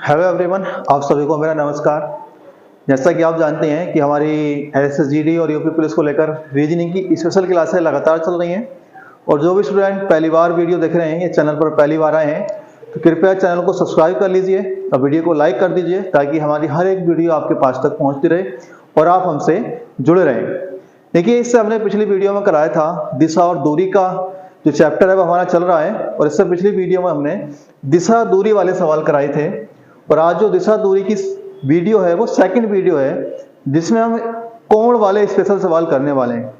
Hello everyone, आप सभी को मेरा नमस्कार। जैसा कि आप जानते हैं कि हमारी एसएसजीडी और यूपी पुलिस को लेकर रीजनिंग की स्पेशल क्लासें लगातार चल रही हैं और जो भी स्टूडेंट पहली बार वीडियो देख रहे हैं या चैनल पर पहली बार आए हैं तो कृपया चैनल को सब्सक्राइब कर लीजिए और वीडियो को लाइक कर दीजिए ताकि हमारी हर एक वीडियो आपके पास तक पहुँचती रहे और आप हमसे जुड़े रहें। देखिए, इससे हमने पिछली वीडियो में कराया था दिशा और दूरी का जो चैप्टर है वो हमारा चल रहा है और इससे पिछली वीडियो में हमने दिशा दूरी वाले सवाल कराए थे और आज जो दिशा दूरी की वीडियो है वो सेकंड वीडियो है जिसमें हम कोण वाले स्पेशल सवाल करने वाले हैं।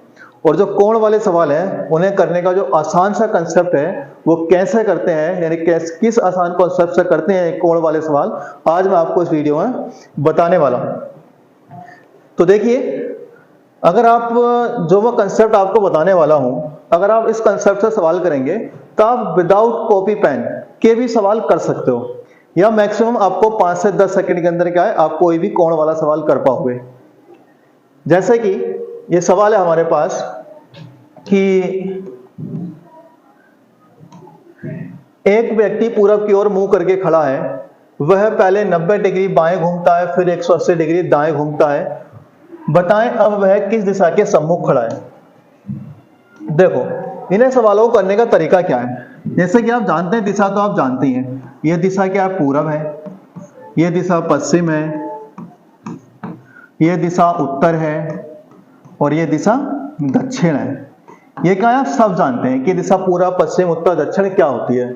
और जो कोण वाले सवाल हैं उन्हें करने का जो आसान सा कंसेप्ट है वो कैसे करते हैं, यानी किस आसान कॉन्सेप्ट से करते हैं कोण वाले सवाल, आज मैं आपको इस वीडियो में बताने वाला हूं। तो देखिए, अगर आप जो मैं कंसेप्ट आपको बताने वाला हूं, अगर आप इस कंसेप्ट से सवाल करेंगे तो आप विदाउट कॉपी पेन के भी सवाल कर सकते हो या मैक्सिमम आपको 5 से 10 सेकंड के अंदर क्या है आप कोई भी कोण वाला सवाल कर पाओगे। जैसे कि ये सवाल है हमारे पास कि एक व्यक्ति पूरब की ओर मुंह करके खड़ा है, वह पहले 90 डिग्री बाएं घूमता है फिर 180 डिग्री दाएं घूमता है, बताएं अब वह किस दिशा के सम्मुख खड़ा है। देखो, इन्हें सवालों को करने का तरीका क्या है। जैसे कि आप जानते हैं दिशा तो आप जानते हैं, यह दिशा क्या है, पूरब है, यह दिशा पश्चिम है, यह दिशा उत्तर है और यह दिशा दक्षिण है। ये क्या है, आप सब जानते हैं कि दिशा पूरब पश्चिम उत्तर दक्षिण क्या होती है।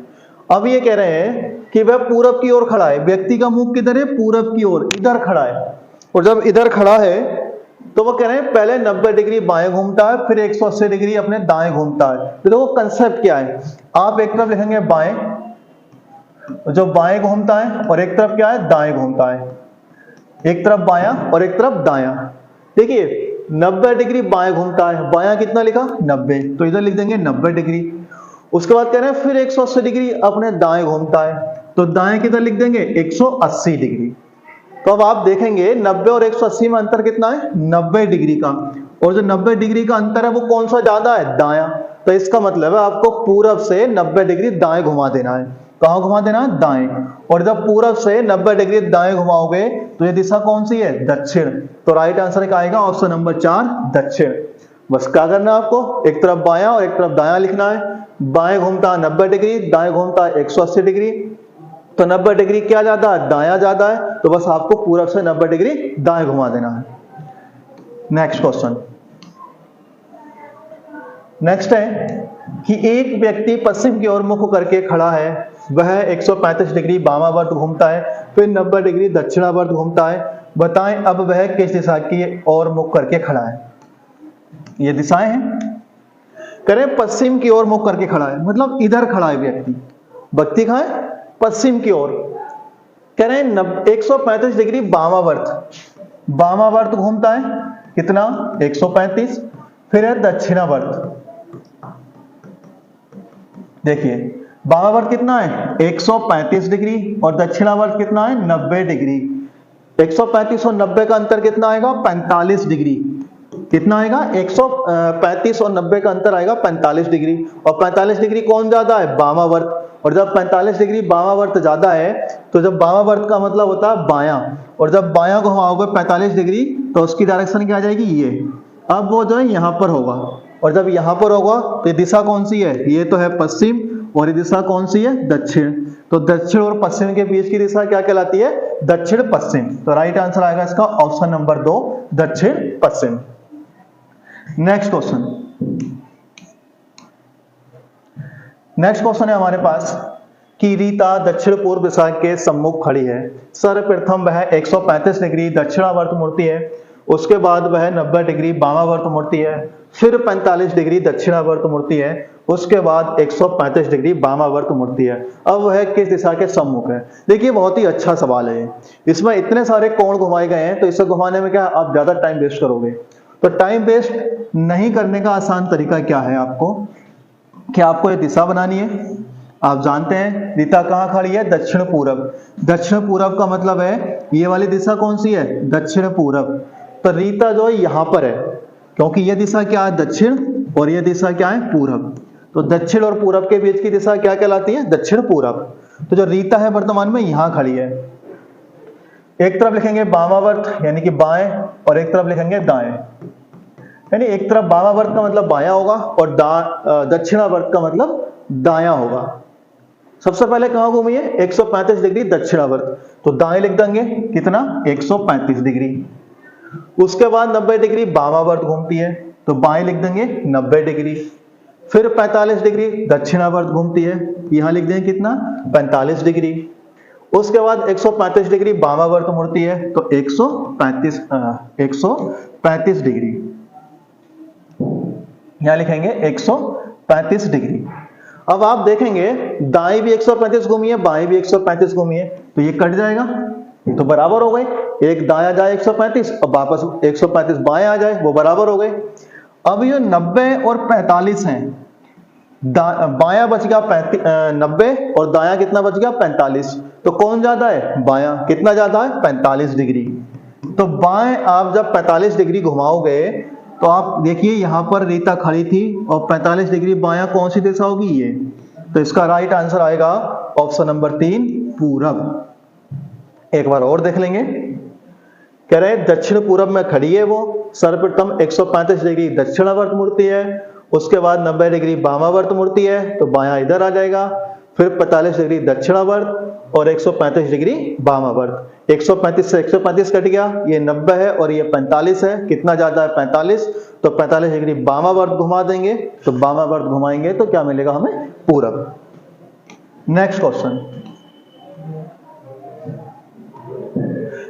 अब ये कह रहे हैं कि वह पूरब की ओर खड़ा है, व्यक्ति का मुंह किधर है, पूरब की ओर, इधर खड़ा है। और जब इधर खड़ा है तो वो कह रहे हैं पहले 90 डिग्री बाएं घूमता है फिर 180 डिग्री अपने दाएं घूमता है। तो देखो कंसेप्ट क्या है, आप एक तरफ लिखेंगे बाएं, जो बाएं घूमता है, और एक तरफ क्या है, दाएं घूमता है। एक तरफ बायां और एक तरफ दायां। देखिए 90 डिग्री बाएं घूमता है, बायां कितना लिखा, 90, तो इधर लिख देंगे 90 डिग्री। उसके बाद कह रहे हैं फिर 180 डिग्री अपने दाएं घूमता है, तो दाएं किधर लिख देंगे, 180 डिग्री। तो अब आप देखेंगे 90 और 180 में अंतर कितना है, 90 डिग्री का, और जो 90 डिग्री का अंतर है वो कौन सा ज्यादा है, दायां। तो इसका मतलब है आपको पूरब से 90 डिग्री दाएं घुमा देना है। कहां घुमा देना है, दाएं। और जब पूरब से 90 डिग्री दाएं घुमाओगे तो ये दिशा कौन सी है, दक्षिण। तो राइट आंसर क्या आएगा, ऑप्शन नंबर 4 दक्षिण। बस क्या करना है आपको, एक तरफ बायां और एक तरफ दायां लिखना है। बाएं घूमता है 90 डिग्री, दाएं घूमता है 180 डिग्री, तो 90 डिग्री क्या ज्यादा है, दायां ज्यादा है, तो बस आपको पूरब से 90 डिग्री दाएं घुमा देना है। नेक्स्ट क्वेश्चन, नेक्स्ट है कि एक व्यक्ति पश्चिम की ओर मुख करके खड़ा है, वह 135 डिग्री वामावर्त घूमता है फिर 90 डिग्री दक्षिणावर्त घूमता है, बताएं अब वह किस दिशा की ओर मुख करके खड़ा है। ये दिशाएं हैं, करें पश्चिम की ओर मुख करके खड़ा है, मतलब इधर खड़ा है व्यक्ति, व्यक्ति कहां है, पश्चिम की ओर। कह रहे हैं 135 डिग्री वामावर्त, वामावर्त घूमता है कितना, 135, फिर है दक्षिणावर्त। देखिए वामावर्त कितना है, 135 डिग्री, और दक्षिणावर्त कितना है, 90 डिग्री। 135 और 90 का अंतर कितना आएगा, 45 डिग्री। कितना आएगा, 135 और 90 का अंतर आएगा 45 डिग्री, और 45 डिग्री कौन ज्यादा है, वामावर्त। और जब 45 डिग्री वामावर्त ज्यादा है तो जब वामावर्त का मतलब होता है बायां, और जब बायां घुमाओगे 45 डिग्री तो उसकी डायरेक्शन क्या आ जाएगी, ये। अब वो जो है यहां पर होगा, और जब यहां पर होगा तो ये दिशा कौन सी है, ये तो है पश्चिम, और ये दिशा कौन सी है, दक्षिण। तो दक्षिण और पश्चिम के बीच की दिशा क्या कहलाती है, दक्षिण पश्चिम। तो राइट आंसर आएगा इसका ऑप्शन नंबर 2 दक्षिण पश्चिम। नेक्स्ट क्वेश्चन, नेक्स्ट क्वेश्चन है हमारे पास कि रीता दक्षिण पूर्व दिशा के सम्मुख खड़ी है। सर्वप्रथम वह 135 डिग्री दक्षिणावर्त मुड़ती है, उसके बाद वह 90 डिग्री वामावर्त मुड़ती है, फिर 45 डिग्री दक्षिणावर्त मुड़ती है, उसके बाद 135 डिग्री वामावर्त मुड़ती है। अब वह किस दिशा के सम्मुख है। देखिए बहुत ही अच्छा सवाल है, इसमें इतने सारे कोण घुमाए गए हैं तो इसे घुमाने में क्या आप ज्यादा टाइम वेस्ट करोगे। तो टाइम वेस्ट नहीं करने का आसान तरीका क्या है आपको, कि आपको ये दिशा बनानी है। आप जानते हैं रीता कहाँ खड़ी है, दक्षिण पूरब। दक्षिण पूरब का मतलब है ये वाली दिशा कौन सी है, दक्षिण पूरब। तो रीता जो है यहां पर है, क्योंकि ये दिशा क्या है, दक्षिण, और ये दिशा क्या है, पूरब। तो दक्षिण और पूरब के बीच की दिशा क्या कहलाती है, दक्षिण पूरब। तो जो रीता है वर्तमान में यहां खड़ी है, एक तरफ लिखेंगे वामावर्त यानी कि बाएं, और एक तरफ लिखेंगे दाएं। यानी एक तरफ वामावर्त का मतलब बायां होगा और दक्षिणावर्त का मतलब दायां होगा। सबसे पहले कहां घूमी है? 135 डिग्री दक्षिणावर्त, तो दाएं लिख देंगे कितना? 135 डिग्री। उसके बाद 90 डिग्री वामावर्त घूमती है, तो बाएं लिख देंगे 90 डिग्री। फिर 45 डिग्री दक्षिणावर्त घूमती है, यहां लिख देंगे कितना? 45 डिग्री। उसके बाद 135 डिग्री वामावर्त मुड़ती है, तो 135 डिग्री, यहां लिखेंगे 135 डिग्री। अब आप देखेंगे दाएं भी 135 घूमी है, बाएं भी 135 घूमी है, तो ये कट जाएगा, ये तो बराबर हो गए। एक दायां जाए 135 और वापस 135 बाएं आ जाए, वो बराबर हो गए। अब ये 90 और 45 हैं, बायां बच गया 90 और दायां कितना बच गया? 45। तो कौन ज्यादा है? बायां। कितना ज्यादा है? 45 डिग्री। तो बाएं आप जब 45 डिग्री घुमाओगे तो आप देखिए यहां पर रीता खड़ी थी और 45 डिग्री बायां कौन सी दिशा होगी? ये। तो इसका राइट आंसर आएगा ऑप्शन नंबर 3 पूरब। एक बार और देख लेंगे। कह रहे हैं दक्षिण पूरब में खड़ी है वो, सर्वप्रथम 135 डिग्री दक्षिणावर्त मुड़ती है, उसके बाद 90 डिग्री वामावर्त मुड़ती है, तो बायां इधर आ जाएगा। फिर 45 डिग्री दक्षिणावर्त और 135 डिग्री वामावर्त। 135 से 135 कट गया, ये 90 है और ये 45 है। कितना ज्यादा है? 45। तो 45 डिग्री वामावर्त घुमा देंगे, तो वामावर्त घुमाएंगे तो क्या मिलेगा हमें? पूरब। नेक्स्ट क्वेश्चन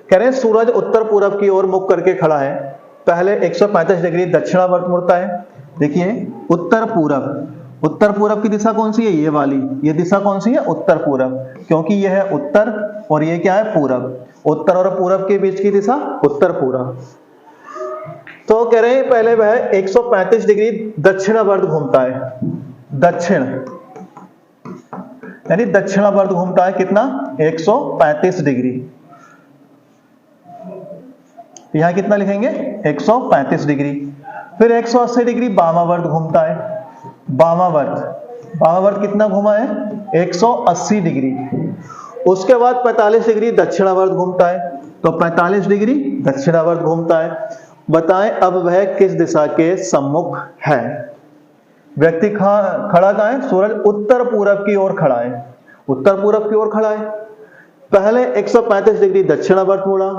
कह रहे हैं सूरज उत्तर पूरब की ओर मुख करके खड़ा है। पहले 135 डिग्री दक्षिणावर्त मुड़ता है। देखिए उत्तर पूरब, उत्तर पूरब की दिशा कौन सी है? ये वाली। ये दिशा कौन सी है? उत्तर पूरब, क्योंकि यह है उत्तर और ये क्या है? पूरब। उत्तर और पूरब के बीच की दिशा उत्तर पूरब। तो कह रहे हैं पहले वह 135 डिग्री दक्षिणावर्त घूमता है, दक्षिण यानी दक्षिणावर्त घूमता है। कितना? 135 डिग्री। यहां कितना लिखेंगे? 135 डिग्री। फिर 180 डिग्री वामावर्त घूमता है। वामावर्त कितना घुमा है? 180 डिग्री। उसके बाद 45 डिग्री दक्षिणावर्त घूमता है, तो 45 डिग्री दक्षिणावर्त घूमता है। बताएं अब वह किस दिशा के सम्मुख है? व्यक्ति खड़ा कहां है? सूरज उत्तर पूरब की ओर खड़ा है, उत्तर पूरब की ओर खड़ा है। पहले 135 डिग्री दक्षिणावर्त मुड़ा,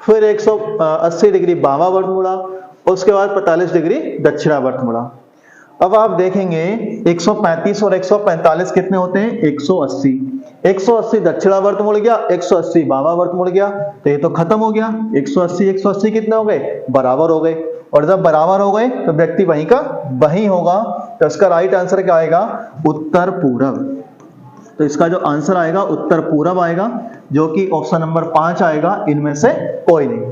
फिर 180 डिग्री वामावर्त मुड़ा, उसके बाद 45 डिग्री दक्षिणावर्त मुड़ा। अब आप देखेंगे 135 और 145 कितने होते हैं? 180। 180 दक्षिणावर्त मुड़ गया, 180 वामावर्त मुड़ गया, तो ये तो खत्म हो गया। 180 कितने हो गए? बराबर हो गए। और जब बराबर हो गए तो व्यक्ति वहीं का वहीं होगा, तो इसका राइट आंसर क्या आएगा? उत्तर पूरब। तो इसका जो आंसर आएगा उत्तर पूरब आएगा, जो कि ऑप्शन नंबर 5 आएगा, इनमें से कोई नहीं।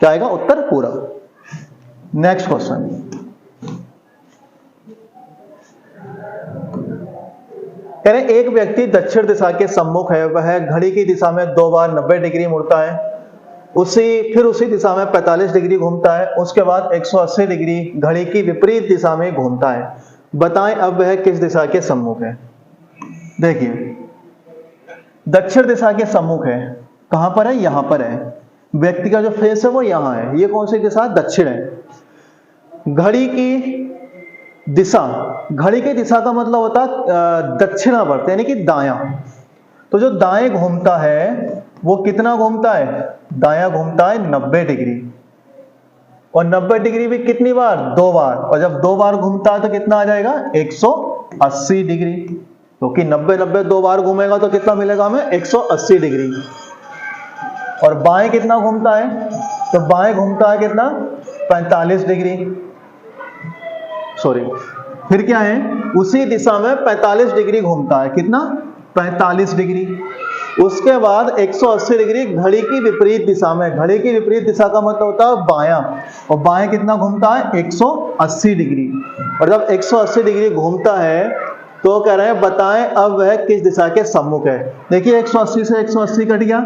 क्या आएगा? उत्तर पूरब। नेक्स्ट क्वेश्चन कह रहे एक व्यक्ति दक्षिण दिशा के सम्मुख है, वह घड़ी की दिशा में 2 बार 90 डिग्री मुड़ता है, फिर उसी दिशा में 45 डिग्री घूमता है, उसके बाद 180 डिग्री घड़ी की विपरीत दिशा में घूमता है। बताएं अब वह किस दिशा के सम्मुख है? देखिए दक्षिण दिशा के सम्मुख है, कहां पर है? यहां पर है। व्यक्ति का जो फेस है वो यहां है, ये कौन सी दिशा? दक्षिण है। घड़ी की दिशा, घड़ी की दिशा का मतलब होता है दक्षिणावर्त यानी कि दायां। तो जो दाएं घूमता है वो कितना घूमता है? दायां घूमता है 90 डिग्री। और 90 डिग्री भी कितनी बार? 2 बार। और जब 2 बार घूमता है तो कितना आ जाएगा? 180 डिग्री। क्योंकि 90 2 बार घूमेगा तो कितना मिलेगा हमें? 180 डिग्री। और बाएं कितना घूमता है? तो बाएं घूमता है कितना? 45 डिग्री। सॉरी, फिर क्या है? उसी दिशा में 45 डिग्री घूमता है। कितना? 45 डिग्री। उसके बाद 180 डिग्री घड़ी की विपरीत दिशा में। घड़ी की विपरीत दिशा का मतलब होता है बायां, और बाएं कितना घूमता है? 180 डिग्री। और जब 180 डिग्री घूमता है तो कह रहे हैं बताएं अब वह किस दिशा के सम्मुख है। देखिए 180 से 180 कट गया,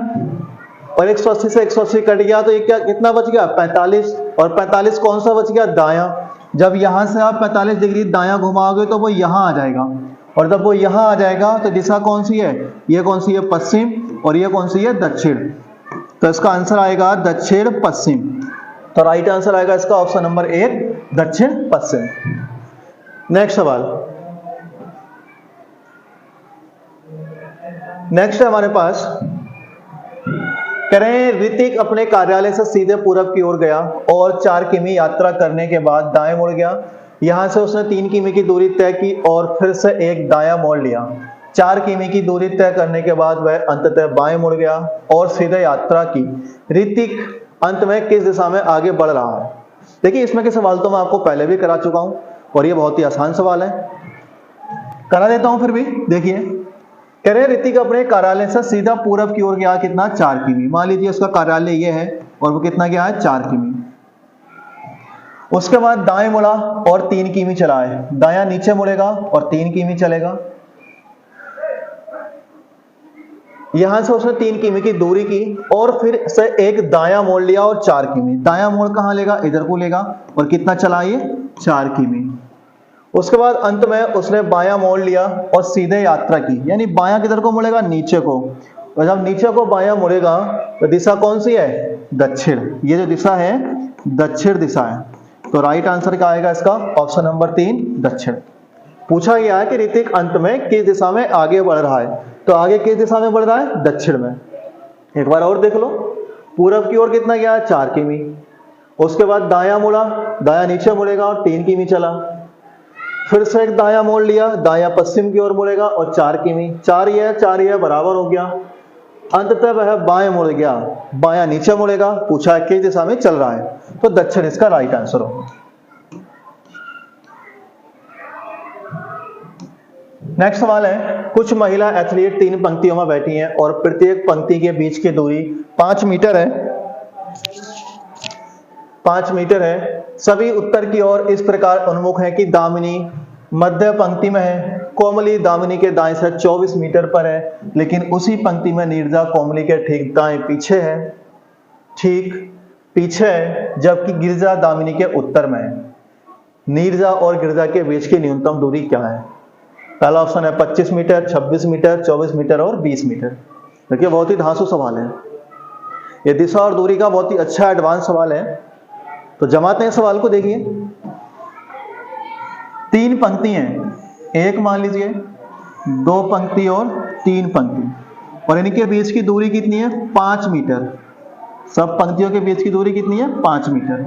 और 180 से 180 कट गया तो ये क्या कितना बच गया? 45। और 45 कौन सा बच गया? दायां। जब यहां से आप 45 डिग्री दायां घुमाओगे तो वो यहां आ जाएगा, और जब वो यहां आ जाएगा तो दिशा कौन सी है? ये कौन सी है? पश्चिम। और ये कौन सी है? दक्षिण। तो इसका आंसर आएगा दक्षिण पश्चिम। तो राइट आंसर आएगा इसका ऑप्शन नंबर 1 दक्षिण पश्चिम। नेक्स्ट सवाल, नेक्स्ट है हमारे पास, कह रहे हैं ऋतिक अपने कार्यालय से सीधे पूरब की ओर गया और 4 किमी यात्रा करने के बाद दाएं मुड़ गया। यहां से उसने 3 किमी की दूरी तय की और फिर से एक दायां मोड़ लिया। 4 किमी की दूरी तय करने के बाद वह अंततः बाएं मुड़ गया और सीधे यात्रा की। ऋतिक अंत में किस दिशा में आगे बढ़ रहा है? देखिए, इसमें के सवाल तो मैं आपको पहले भी करा चुका हूं और ये बहुत ही आसान सवाल है, करा देता हूं फिर भी। देखिए, कह रहे ऋतिक अपने कार्यालय से सीधा पूरब की ओर गया, कितना? 4 किमी। मान लीजिए उसका कार्यालय ये है और वो कितना गया है? 4 किमी। उसके बाद दाएं मुड़ा और 3 किमी चला है। दायां नीचे मुड़ेगा और 3 किमी चलेगा। यहां से उसने 3 किमी की दूरी की और फिर से एक दायां मोड़ लिया और 4 किमी। दायां मोड़ कहां लेगा? इधर को लेगा और कितना चला ये? 4 किमी। उसके बाद अंत में उसने बायां मोड़ लिया और सीधे यात्रा की, यानी बायां किधर को मुड़ेगा? नीचे को। और जब नीचे को बायां मुड़ेगा तो दिशा कौन सी है? दक्षिण। ये जो दिशा है दक्षिण दिशा है। तो राइट आंसर क्या आएगा इसका? ऑप्शन नंबर 3 दक्षिण। पूछा गया है कि ऋतिक अंत में किस दिशा में आगे बढ़ रहा है, तो आगे किस दिशा में बढ़ रहा है? दक्षिण में। एक बार और देख लो, पूरब की ओर कितना गया? 4 किमी। उसके बाद दायां मुड़ा, दायां नीचे मुड़ेगा और 3 किमी चला। फिर से एक दायां मोड़ लिया, दायां पश्चिम की ओर मुड़ेगा और 4 किमी। 4 ये बराबर हो गया। अंततः वह बाएं मुड़ गया, बायां नीचे मुड़ेगा। पूछा है किस दिशा में चल रहा है, तो दक्षिण इसका राइट आंसर होगा। नेक्स्ट सवाल है, कुछ महिला एथलीट 3 पंक्तियों में बैठी हैं और प्रत्येक पंक्ति के बीच की दूरी 5 मीटर है। 5 मीटर है। सभी उत्तर की ओर इस प्रकार उन्मुख है कि दामिनी मध्य पंक्ति में है, कोमली दामिनी के दाएं से 24 मीटर पर है, लेकिन उसी पंक्ति में नीरजा कोमली के ठीक दाएं पीछे है, ठीक पीछे है, जबकि गिरजा दामिनी के उत्तर में है। नीरजा और गिरजा के बीच की न्यूनतम दूरी क्या है? पहला ऑप्शन है 25 मीटर, 26 मीटर, 24 मीटर और 20 मीटर। देखिए, बहुत ही धांसू सवाल है। ये दिशा और दूरी का बहुत ही अच्छा एडवांस सवाल है। तो जमाते हैं सवाल को। देखिए, 3 पंक्ति हैं, एक मान लीजिए, 2 पंक्ति और 3 पंक्ति, और इनके बीच की दूरी कितनी है? 5 मीटर। सब पंक्तियों के बीच की दूरी कितनी है? 5 मीटर।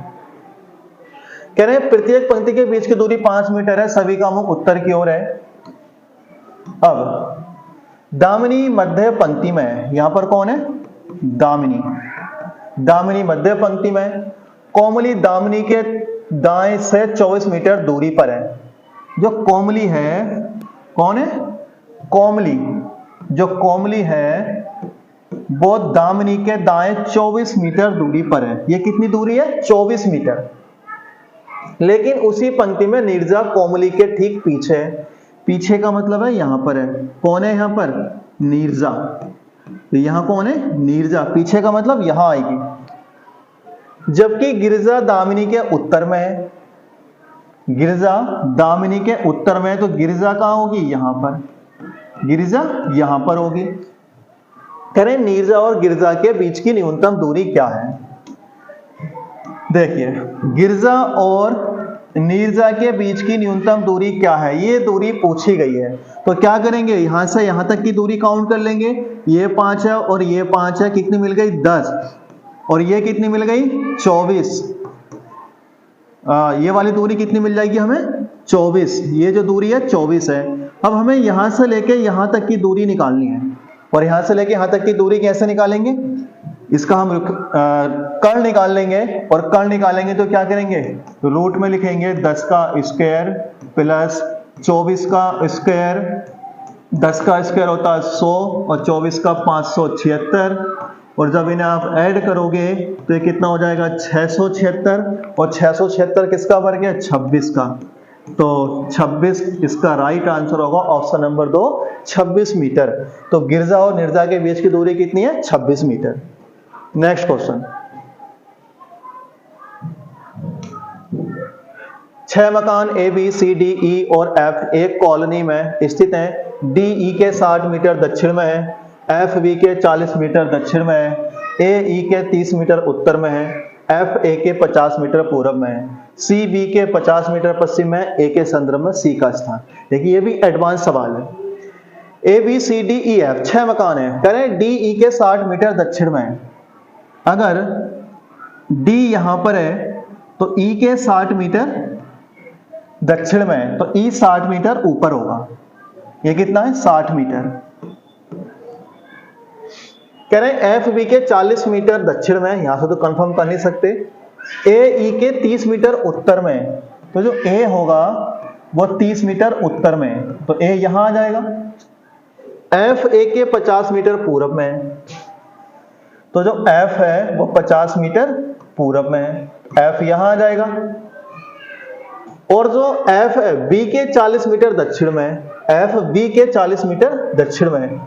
कह रहे हैं प्रत्येक पंक्ति के बीच की दूरी 5 मीटर है, सभी का मुख उत्तर की ओर है। अब दामिनी मध्य पंक्ति में है। यहां पर कौन है? दामिनी। दामिनी मध्य पंक्ति में। कोमली दामिनी के दाएं से 24 मीटर दूरी पर है। जो कोमली है, कौन है? कोमली। जो कोमली है वो दामिनी के दाएं 24 मीटर दूरी पर है। ये कितनी दूरी है? 24 मीटर। लेकिन उसी पंक्ति में नीरजा कोमली के ठीक पीछे है। पीछे का मतलब है यहां पर है। कौन है यहां पर? नीरजा। तो यहां कौन है? नीरजा। पीछे का मतलब यहां आएगी, जबकि गिरजा दामिनी के उत्तर में है। गिरजा दामिनी के उत्तर में, तो गिरजा कहां होगी? यहां पर। गिरजा यहां पर होगी। करें नीरजा और गिरजा के बीच की न्यूनतम दूरी क्या है? देखिए, गिरजा और नीरजा के बीच की न्यूनतम दूरी क्या है, ये दूरी पूछी गई है। तो क्या करेंगे? यहां से यहां तक की दूरी काउंट कर लेंगे। ये 5 है और ये 5 है, कितनी मिल गई? 10। और ये कितनी मिल गई? 24। ये वाली दूरी कितनी मिल जाएगी हमें? 24। ये जो दूरी है 24 है। अब हमें यहां से लेके यहां तक की दूरी निकालनी है, और यहां से लेके यहां तक की दूरी कैसे निकालेंगे? इसका हम कर्ण निकाल लेंगे, और कर्ण निकालेंगे तो क्या करेंगे? रूट में लिखेंगे 10 का स्क्वायर प्लस 24 का स्क्वायर। 10 का स्क्वायर होता है 100 और 24 का 576, और जब इन्हें आप ऐड करोगे तो ये कितना हो जाएगा? 676। और 676 किसका वर्ग है? 26 का। तो 26 इसका राइट आंसर होगा ऑप्शन नंबर 2, 26 मीटर। तो गिरजा और नीरजा के बीच की दूरी कितनी है? 26 मीटर। नेक्स्ट क्वेश्चन, 6 मकान ए बी सी डी ई और एफ एक कॉलोनी में स्थित हैं। डी ई के 60 मीटर दक्षिण में है, एफ बी के 40 मीटर दक्षिण में है। ए ई के 30 मीटर उत्तर में है, एफ ए के 50 मीटर पूर्व में है, सी बी के 50 मीटर पश्चिम में, ए के संदर्भ में सी का स्थान। देखिए ये भी एडवांस सवाल है। A B C D E F 6 मकान है, कह रहे हैं डी ई के 60 मीटर दक्षिण में है। अगर डी यहां पर है तो ई के 60 मीटर दक्षिण में है, तो ई 60 मीटर ऊपर होगा। ये कितना है? 60 मीटर। कह रहे हैं एफ बी के 40 मीटर दक्षिण में, यहां से तो कंफर्म कर नहीं सकते। ए ई के 30 मीटर उत्तर में, तो जो ए होगा वो 30 मीटर उत्तर में, तो ए यहां आ जाएगा। एफ ए के 50 मीटर पूरब में है, तो जो एफ है वो 50 मीटर पूरब में है, एफ यहां आ जाएगा। और जो एफ है बी के 40 मीटर दक्षिण में, एफ बी के 40 मीटर दक्षिण में,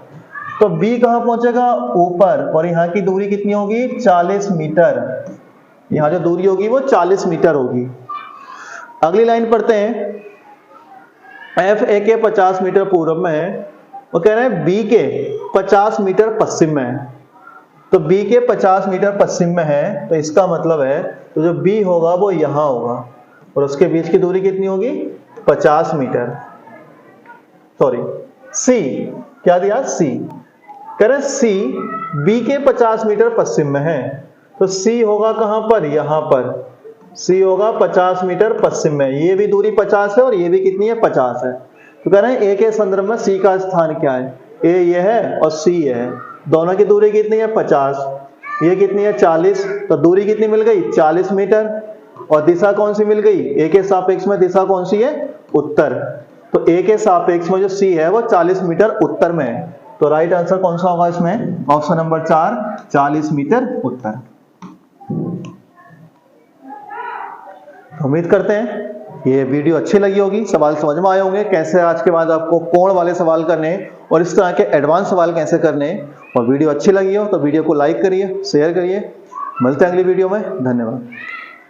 तो बी कहां पहुंचेगा? ऊपर। और यहां की दूरी कितनी होगी? 40 मीटर। यहां जो दूरी होगी वो 40 मीटर होगी। अगली लाइन पढ़ते हैं। एफ ए के 50 मीटर पूर्व में है, वो कह रहे हैं बी के 50 मीटर पश्चिम में है, तो बी के 50 मीटर पश्चिम में है, तो इसका मतलब है तो जो बी होगा वो यहां होगा, और उसके बीच की दूरी कितनी होगी? 50 मीटर। सॉरी, सी क्या दिया? सी। कह रहे सी बी के 50 मीटर पश्चिम में है, तो सी होगा कहां पर? यहां पर। सी होगा 50 मीटर पश्चिम में। ये भी दूरी 50 है और ये भी कितनी है? 50 है। तो कह रहे हैं ए के संदर्भ में सी का स्थान क्या है? ए ये है और सी ये है, दोनों की दूरी कितनी है? 50। ये कितनी है? 40। तो दूरी कितनी मिल गई? 40 मीटर। और दिशा कौन सी मिल गई? ए के सापेक्ष में दिशा कौन सी है? उत्तर। तो ए के सापेक्ष में जो सी है वो 40 मीटर उत्तर में है, तो राइट आंसर कौन सा होगा इसमें? ऑप्शन नंबर 4, 40 मीटर उत्तर। उम्मीद करते हैं ये वीडियो अच्छी लगी होगी, सवाल समझ में आए होंगे कैसे आज के बाद आपको कोण वाले सवाल करने और इस तरह के एडवांस सवाल कैसे करने। और वीडियो अच्छी लगी हो तो वीडियो को लाइक करिए, शेयर करिए। मिलते हैं अगली वीडियो में। धन्यवाद।